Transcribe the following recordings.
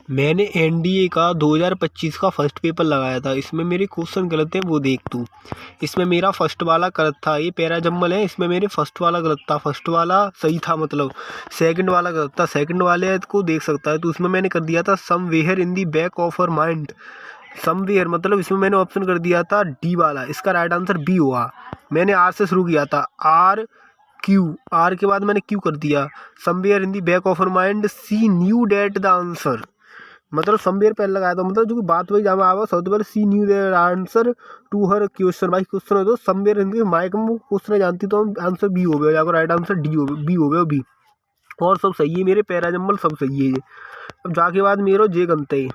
मैंने एनडीए का 2025 का फर्स्ट पेपर लगाया था। इसमें मेरे क्वेश्चन गलत हैं, वो देख तू। इसमें मेरा फर्स्ट वाला गलत था, ये पैराजम्बल है, इसमें मेरे फर्स्ट वाला गलत था, फर्स्ट वाला सही था, मतलब सेकंड वाला गलत था, सेकंड वाले को देख सकता है। तो उसमें मैंने कर दिया था somewhere in the back of our mind. Somewhere मतलब इसमें मैंने ऑप्शन कर दिया था डी वाला, इसका राइट आंसर बी हुआ। मैंने आर से शुरू किया था, आर क्यू, आर के बाद मैंने क्यू कर दिया। Somewhere in the back of our mind she knew that the answer, मतलब समवेयर पहले लगाया था, मतलब जो कि बात वही जहाँ आवा सबसे पहले see new their answer to हर क्वेश्चन। भाई क्वेश्चन है तो समवेयर इन दी माइक में क्वेश्चन जानती तो आंसर बी हो गया, या राइट आंसर डी हो गया, बी हो गया बी। और सब सही है, मेरे पैराजम्बल सब सही है। अब जाके बाद मेरा जे गनते है,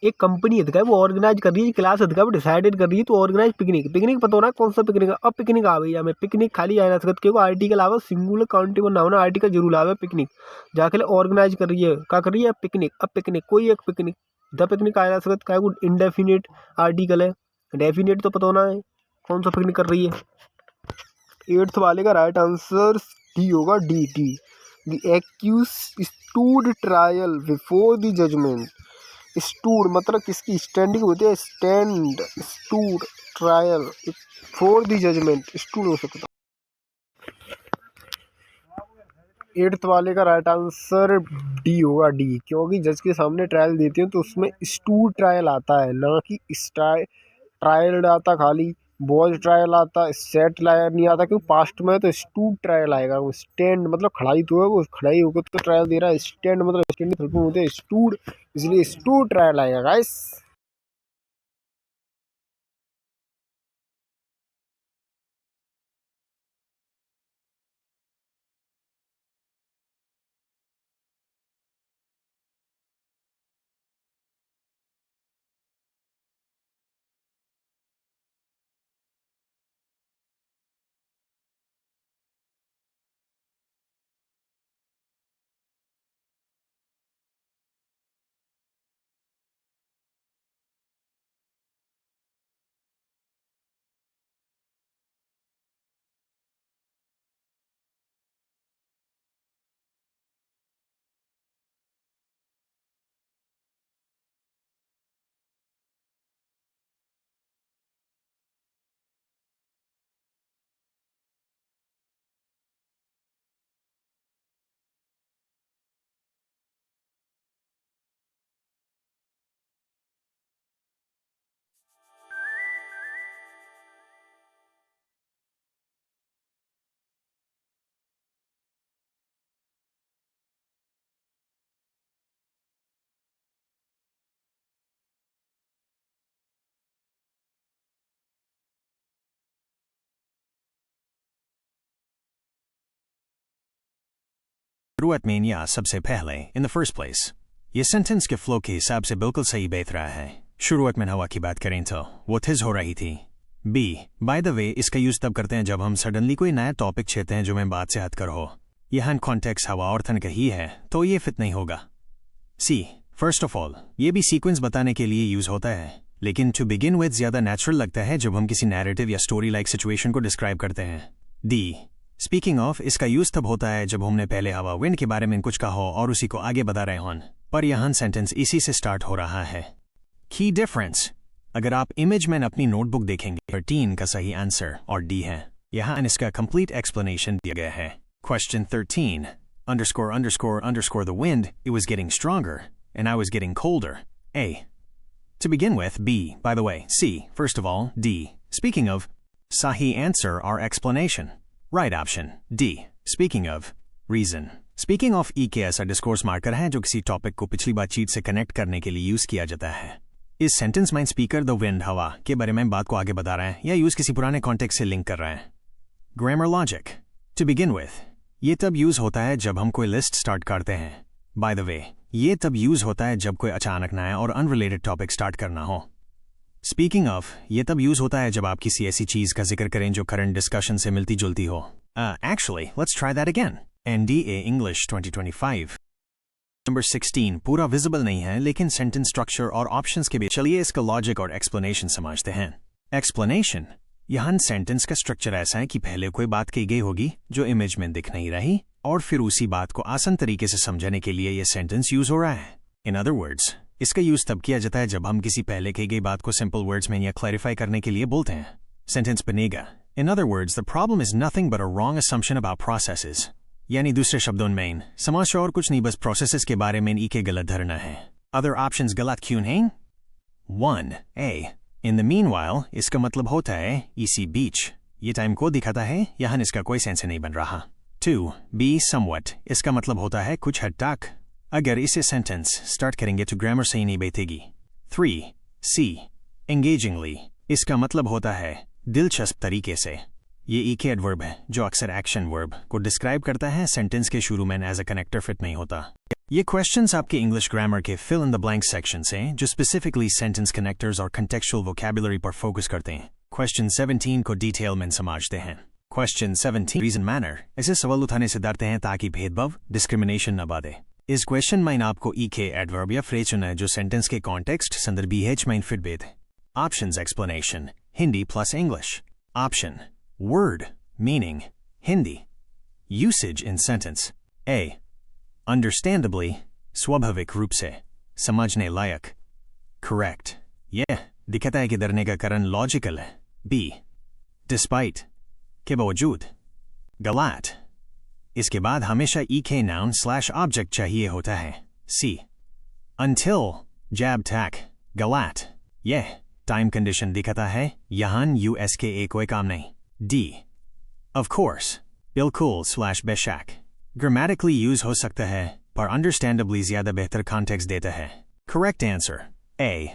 एक कंपनी है वो ऑर्गेनाइज कर रही है क्लास है वो डिसाइडेड कर रही है तो ऑर्गेनाइज पिकनिक, पिकनिक पता हो रहा है कौन सा पिकनिक है। अब पिकनिक आ गई हमें, पिकनिक खाली आया ना सकत क्योंकि आर्टिकल आवा सिंगुलर काउंटेबल ना होना, आर्टिकल जरूर आवे। पिकनिक जाके ऑर्गेनाइज कर रही है, क्या कर रही है पिकनिक। अब पिकनिक कोई एक पिकनिक, द पिकनिक आया ना सकत क्या वो इनडेफिनेट आर्टिकल है, डेफिनेट तो पता होना है कौन सा पिकनिक कर रही है। एट्थ वाले का राइट आंसर डी होगा, D T. The accused stood trial before the judgement. Stood मतलब किसकी स्टैंडिंग होती है, stand, stood trial for the judgement, stood हो सकता। एट्थ वाले का राइट आंसर डी होगा, डी, क्योंकि जज के सामने ट्रायल देते हैं तो उसमें स्टूड ट्रायल आता है, ना कि ट्रायल आता खाली। बॉज ट्रायल आता, सेट ट्रायल नहीं आता, क्योंकि पास्ट में तो स्टूड ट्रायल आएगा। वो स्टैंड मतलब खड़ाई तो है, वो खड़ाई होकर तो ट्रायल दे रहा है। स्टैंड मतलब स्टैंड होते हैं स्टूड, इसलिए स्टूड ट्रायल आएगा गाइस। शुरुआत में या सबसे पहले इन द फर्स्ट प्लेस, ये सेंटेंस के फ्लो के हिसाब से बिल्कुल सही बैठ रहा है। शुरुआत में हवा की बात करें तो वो थिज हो रही थी। बी, बाय द वे, इसका यूज तब करते हैं जब हम सडनली कोई नया टॉपिक छेते हैं जो मैं बात से हटकर हो। यहाँ कॉन्टेक्स्ट हवा और थन कही है तो ये फिट नहीं होगा। सी, फर्स्ट ऑफ ऑल, ये भी सीक्वेंस बताने के लिए यूज होता है, लेकिन टू बिगिन विद ज्यादा नेचुरल लगता है जब हम किसी नैरेटिव या स्टोरी लाइक सिचुएशन को डिस्क्राइब करते हैं। डी, स्पीकिंग ऑफ, इसका यूज तब होता है जब हमने पहले हवा विंड के बारे में कुछ कहा हो और उसी को आगे बता रहे हों, पर यहाँ सेंटेंस इसी से स्टार्ट हो रहा है। की डिफरेंस, अगर आप इमेज में अपनी नोटबुक देखेंगे 13 का सही आंसर और डी है। यहाँ इसका कंप्लीट एक्सप्लेनेशन दिया गया है। Question 13, underscore underscore underscore the wind, it was getting stronger and I was getting colder. A. To begin with, B, by the way, C, first of all, D. Speaking of, sahi answer or explanation. Right option, D. Speaking of, reason. Speaking of E के ऐसा discourse marker है जो किसी topic को पिछली बातचीत से connect करने के लिए यूज किया जाता है। इस सेंटेंस में स्पीकर द विंड, हवा के बारे में बात को आगे बता रहा है या यूज किसी पुराने कॉन्टेक्स्ट से लिंक कर रहा है। Grammar logic, to begin with, ये तब यूज होता है जब हम कोई लिस्ट स्टार्ट करते हैं। बाय द वे, ये तब यूज होता है जब कोई अचानक नया और अनरिलेटेड टॉपिक स्टार्ट करना हो। स्पीकिंग ऑफ, ये तब यूज होता है जब आप किसी ऐसी चीज का जिक्र करें जो करंट डिस्कशन से मिलती जुलती हो। Actually, let's try that again. NDA English 2025. Number 16 पूरा विजिबल नहीं है लेकिन सेंटेंस स्ट्रक्चर और ऑप्शंस के बीच, चलिए इसका लॉजिक और एक्सप्लेनेशन समझते हैं। एक्सप्लेनेशन, यहाँ सेंटेंस का स्ट्रक्चर ऐसा है कि पहले कोई बात कही गई होगी जो इमेज में दिख नहीं रही और फिर उसी बात को आसान तरीके से समझाने के लिए ये सेंटेंस यूज हो रहा है। इन अदर वर्ड्स, इसका यूज तब किया जाता है जब हम किसी पहले कही गई बात को सिंपल वर्ड्स में या क्लैरिफाई करने के लिए बोलते हैं. सेंटेंस बनेगा, in other words the problem is nothing but a wrong assumption about processes. यानी दूसरे शब्दों में समस्या और कुछ नहीं, बस प्रोसेसेस के बारे में ई के गलत धारणा है. अदर ऑप्शंस गलत क्यों हैं? 1. A. इन द मीनवाइल इसका मतलब होता है इसी बीच, ये टाइम को दिखाता है, यहाँ इसका कोई सेंस नहीं बन रहा. 2. B. Somewhat इसका मतलब होता है कुछ हद तक. अगर इसे सेंटेंस स्टार्ट करेंगे तो ग्रामर सही नहीं बैठेगी. 3. C. Engagingly इसका मतलब होता है दिलचस्प तरीके से. ये एक एडवर्ब है जो अक्सर एक्शन वर्ब को डिस्क्राइब करता है, सेंटेंस के शुरू में एज अ कनेक्टर फिट नहीं होता. ये क्वेश्चंस आपके इंग्लिश ग्रामर के fill in the blank section से जो स्पेसिफिकली सेंटेंस कनेक्टर्स और कंटेक्चुअल वोकैबुलरी पर फोकस करते हैं. क्वेश्चन 17 को डिटेल में समझते हैं. क्वेश्चन 17 रीजन मैनर ऐसे सवाल उठाने से डरते हैं ताकि भेदभाव डिस्क्रिमिनेशन न बढ़े. इस क्वेश्चन में आपको ई के एडवर्ब या फ्रेज चुना है जो सेंटेंस के कॉन्टेक्स्ट संदर्भी हेच में फिट बेद. Options explanation Hindi plus English. Option word meaning Hindi. Usage in sentence. A. Understandably स्वाभाविक रूप से समझने लायक. Correct. Yeah. दिखाता है कि डरने का कारण लॉजिकल है. B. Despite के बावजूद. गलत. इसके बाद हमेशा ई के नाउन स्लैश ऑब्जेक्ट चाहिए होता है. C. Until जब तक. गलत. Yeah. टाइम कंडीशन दिखाता है यहाँ यूएस के एक कोई काम नहीं. D. Of course. बिल्कुल स्लैश बेशक. ग्रामेटिकली यूज हो सकता है पर अंडरस्टैंडेबली ज्यादा बेहतर कॉन्टेक्स्ट देता है. Correct answer A.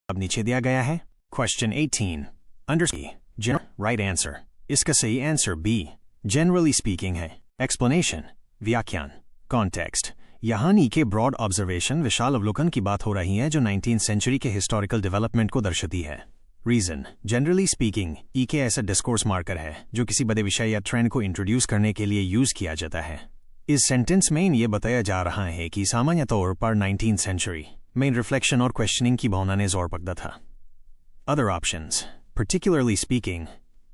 अब नीचे दिया गया है. Question 18 understand right answer. इसका सही आंसर B. जनरली स्पीकिंग है. एक्सप्लेनेशन व्याख्यान. कॉन्टेक्स्ट यहाँ ई के ब्रॉड ऑब्जर्वेशन विशाल अवलोकन की बात हो रही है जो 19th सेंचुरी के हिस्टोरिकल डेवलपमेंट को दर्शाती है. रीजन जनरली स्पीकिंग ई के ऐसा डिस्कोर्स मार्कर है जो किसी बड़े विषय या ट्रेंड को इंट्रोड्यूस करने के लिए यूज किया जाता है. इस सेंटेंस में ये बताया जा रहा है कि सामान्य तौर पर 19th सेंचुरी में रिफ्लेक्शन और क्वेश्चनिंग की भावना ने जोर पकड़ा था. Other options particularly speaking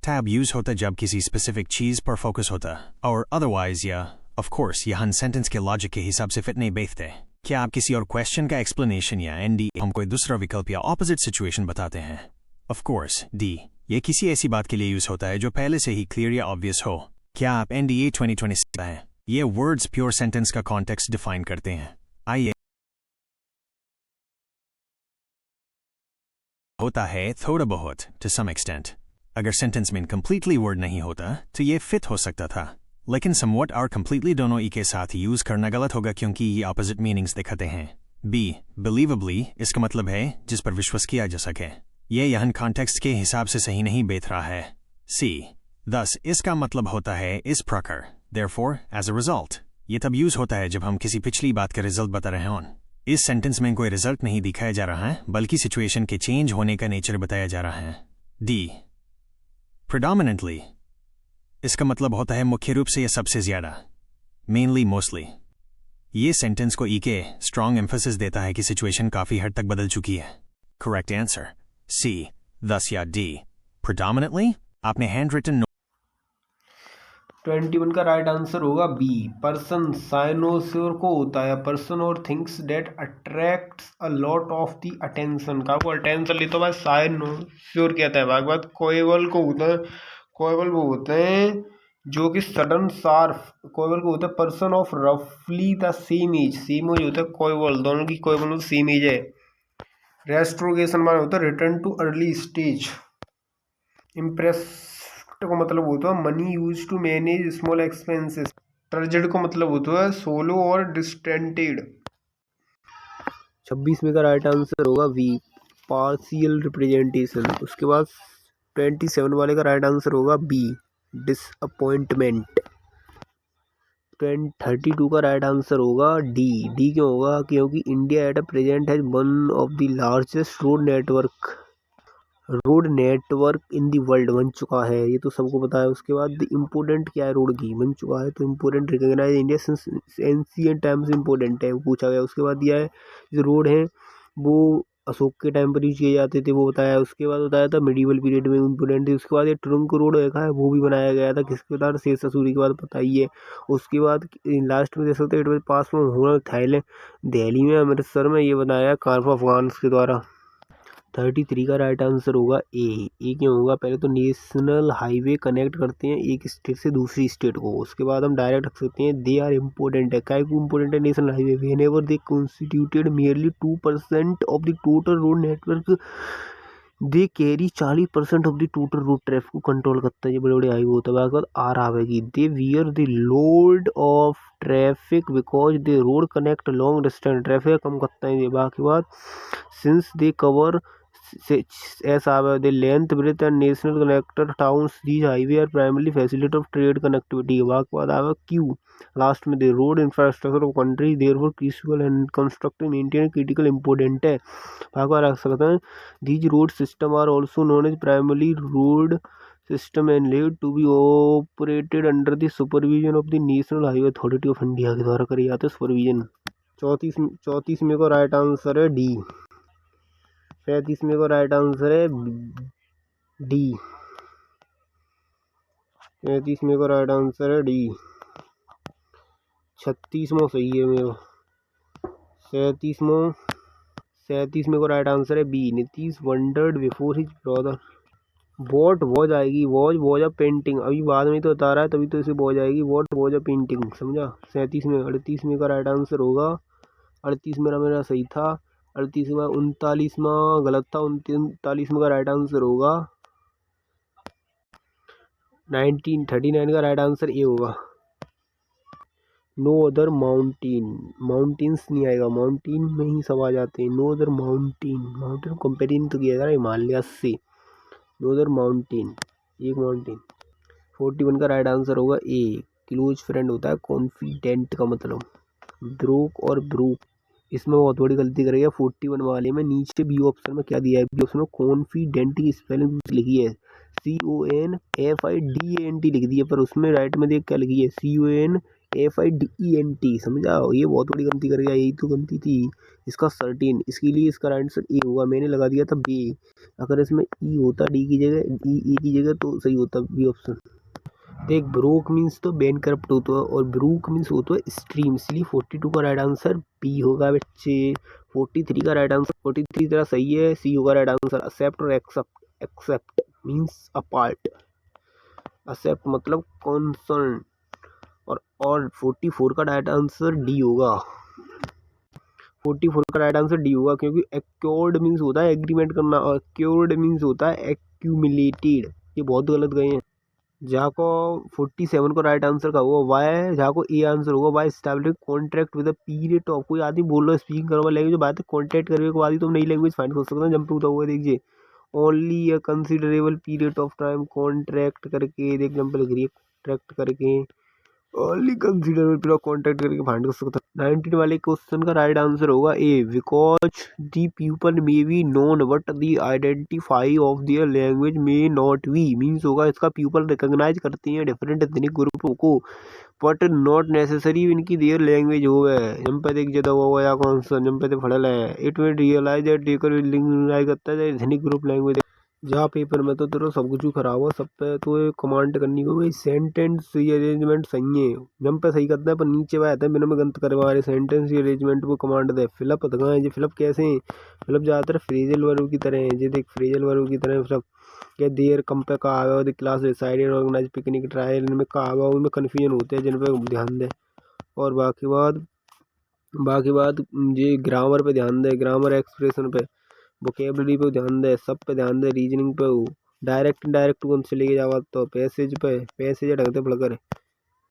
tab use होता जब किसी स्पेसिफिक चीज पर फोकस होता और अदरवाइज या ऑफ कोर्स यहाँ सेंटेंस के लॉजिक के हिसाब से फिट नहीं बैठते. क्या आप किसी और क्वेश्चन का एक्सप्लेनेशन या एनडी हम कोई दूसरा विकल्प या ऑपोजिट सिचुएशन बताते हैं. Of course D. ये किसी ऐसी बात के लिए यूज होता है जो पहले से ही क्लियर या ऑब्वियस हो. क्या आप एनडीए 2026 हैं? ये वर्ड्स प्योर सेंटेंस का कॉन्टेक्स्ट डिफाइन करते हैं. आइए होता है थोड़ा बहुत टू सम एक्सटेंट. अगर सेंटेंस में कंप्लीटली वर्ड नहीं होता तो ये फिट हो सकता था, लेकिन समवट और कंप्लीटली दोनों ई के साथ यूज करना गलत होगा क्योंकि ये ऑपोजिट मीनिंग्स दिखाते हैं. बी. बिलीवेबली इसका मतलब है जिस पर विश्वास किया जा सके. ये यहाँ कॉन्टेक्स्ट के हिसाब से सही नहीं बैठ रहा है. सी. thus इसका मतलब होता है इस प्रकार. therefore as a result ये तब यूज होता है जब हम किसी पिछली बात का रिजल्ट बता रहे हों. इस सेंटेंस में कोई रिजल्ट नहीं दिखाया जा रहा है बल्कि सिचुएशन के चेंज होने का नेचर बताया जा रहा है. डी. predominantly इसका मतलब होता है मुख्य रूप से या सबसे ज्यादा. मेनली मोस्टली ये सेंटेंस को ई के स्ट्रॉन्ग एम्फेसिस देता है कि सिचुएशन काफी हद तक बदल चुकी है. Correct answer C. thus या डी. predominantly आपने हैंड रिटन 21 का राइट आंसर होगा बी. पर्सन साइनोस्योर को होता है पर्सन और things that attracts a lot of the attention. का को अटेंशन लेते भाई साइनोस्योर कहता है. भागवत कोएवल को होता है. कोएवल वो होते हैं जो कि सडन शार्प. कोएवल को होता है पर्सन ऑफ रफली the same age. Same age होता है कोएवल. दोनों की कोएवल में सेम एज है. रेस्ट्रोगेशन माने होता है return to early stage. Imprest को मतलब होता है money use to manage small expenses. ट्रेजेड को मतलब होता है सोलो और डिस्टेंटेड. 26 में का राइट आंसर होगा वी. Partial representation. उसके बाद 27 वाले का राइट आंसर होगा बी. डिसअपॉइंटमेंट. 32 का राइट आंसर होगा डी. डी क्यों होगा? क्योंकि India at a present has one of the largest road network in the world बन चुका है. ये तो सबको पता है. उसके बाद इम्पोर्टेंट क्या है? रोड की बन चुका है तो important recognise India since ancient time से इम्पोर्टेंट है वो पूछा गया. उसके बाद दिया है जो रोड है वो अशोक के टाइम पर यूज किए जाते थे वो बताया। उसके बाद बताया था मिडीवल पीरियड में इम्पोर्टेंट थी। उसके बाद ये ट्रंक रोड देखा है वो भी बनाया गया था, किसके बता रहे, शेष सूरी के बाद बताइए। उसके बाद लास्ट में देख सकते हैं इट वाज पास फ्रॉम हुनर थाईलैंड दिल्ली में अमृतसर में, ये बनाया कारफ अफगान के द्वारा। 33 का राइट आंसर होगा ए क्यों होगा, पहले तो नेशनल हाईवे कनेक्ट करते हैं एक स्टेट से दूसरी स्टेट को, उसके बाद हम डायरेक्ट रख सकते हैं दे आर इम्पोर्टेंट है। क्या इम्पोर्टेंट है national highway, when ever they constituted nearly 2% of the total road network, they carry 40% of the total road traffic को कंट्रोल करता है, ये बड़े बड़े हाईवे होता है। बाद आर आवेगी, they wear the load of traffic because they road connect long distance, traffic कम करता है ये। बाकी बात सिंस दे कवर एस आवे the length breadth and national connector towns, these highway are primarily facility of trade connectivity. बाकी बाद आवे क्यू लास्ट में, the road infrastructure of country therefore crucial and constructive maintain critical important है। बाकी बात रख सकते हैं these road system are also known as primary road system and led to be operated under the supervision of the National Highway Authority of India के द्वारा करी जाते सुपरविजन। 34 में को राइट आंसर है डी। 35 में को राइट आंसर है डी। 35 में को राइट आंसर है डी। 36 में सही है मेरा। 37 में को राइट आंसर है B. Nitish wondered before his brother, what was आएगी, वॉज अ पेंटिंग, अभी बाद में तो बता रहा है तभी तो इसे वॉज आएगी, वॉट वॉज अ पेंटिंग, समझा। 37 में। 38 में का राइट आंसर होगा 38 मेरा सही था। 38 में 39 में गलत था। 39 में का राइट आंसर होगा 1939 का राइट आंसर ए होगा। नो अदर माउंटेन्स नहीं आएगा, माउंटेन में ही सब आ जाते हैं। नो अदर माउंटेन कंपेरिजन तो किया जा रहा है हिमालय से। नो अदर माउंटेन, एक माउंटेन। 41 का राइट आंसर होगा ए, क्लोज फ्रेंड होता है कॉन्फिडेंट का मतलब। ब्रोक और ब्रूक, इसमें बहुत बड़ी गलती करेगा 41 वाले में। नीचे बी ऑप्शन में क्या दिया है, बी ऑप्शन में कॉन्फिडेंट की स्पेलिंग लिखी है CONFIDENT लिख दी है, पर उसमें राइट में देख क्या लिखी है CONFIDENT, समझा। ये बहुत बड़ी गलती कर गया, यही तो गलती थी इसका 13, इसके लिए इसका आंसर ए होगा। मैंने लगा दिया था बी, अगर इसमें ई होता डी की जगह, ई की जगह तो सही होता बी ऑप्शन। देख ब्रोक मीन्स तो बैन करप्ट होता है और ब्रूक मीन्स होता है स्ट्रीम, इसलिए 42 का राइट आंसर बी होगा बच्चे। 43 का राइट आंसर, 43 तरह सही है, सी होगा राइट आंसर। एक्सेप्ट और एक्सेप्ट मीन्स अपार्ट, एक्सेप्ट मतलब कॉन्सर्न, और 44 का राइट आंसर डी होगा। 44 का राइट आंसर डी होगा, क्योंकि एक्योर्ड मीन्स होता है एग्रीमेंट करना और एक्योर्ड मीन्स होता है एक्यूमुलेटेड, ये बहुत गलत गए हैं। जहाँ को 47 को राइट आंसर का होगा वाई, जहाँ को ए आंसर होगा Y establish contract with a period of, कोई आदमी बोल रहा है स्पीकिंग करवा लैंग्वेज बात है, कॉन्ट्रैक्ट करने के बाद ही तुम नई लैंग्वेज फाइंड कर सकते हो। जंप होता हुआ देखिए, only a considerable period of time contract करके, देख एग्जाम्पल कॉन्ट्रैक्ट करके, ओनली कंसिडरेबल पीरियड कॉन्ट्रैक्ट करके फाइंड कर सकता है। 19 वाले क्वेश्चन का राइट आंसर होगा A, because the people may be known but the identify of their language may not be, means होगा इसका पीपल रिकॉग्नाइज करते हैं डिफरेंट एथनिक ग्रुपों को बट नॉट नेसेसरी इनकी देयर लैंग्वेज हो गए। जम पे देख जदा हुआ या कौन सा जम पे फड़ल है, इट विल रियलाइज दैट टेकर लिंक करता है एथनिक ग्रुप लैंग्वेज। जहाँ पेपर में तो तेरा सब कुछ खराब हो, सब पे तो ये कमांड करनी को भाई सेंटेंस अरेंजमेंट सही है, जम पे सही करता है पर नीचे वह आता है बिना में गलत करवा रहे सेंटेंस अरेंजमेंट को कमांड दे। फिलअप कहाँ है, ये फिलअप कैसे हैं, फिलअप ज़्यादातर फ्रेजल वर्ब की तरह है, ये देख फ्रेजल वर्ब की तरह सब क्या देर कम पे कहा हुआ the class decided organise picnic trial, इनमें कहा हुआ उनमें कन्फ्यूजन होते हैं जिन पे ध्यान दें। और बाकी बात ये ग्रामर पे ध्यान दे, ग्रामर एक्सप्रेशन पे, वोकेबलरी पे ध्यान दे, सब पे ध्यान दे, रीजनिंग पे, डायरेक्ट इनडायरेक्ट कौन से लेके जावा तो पैसेज पे, पैसेज ढंग से पढ़ कर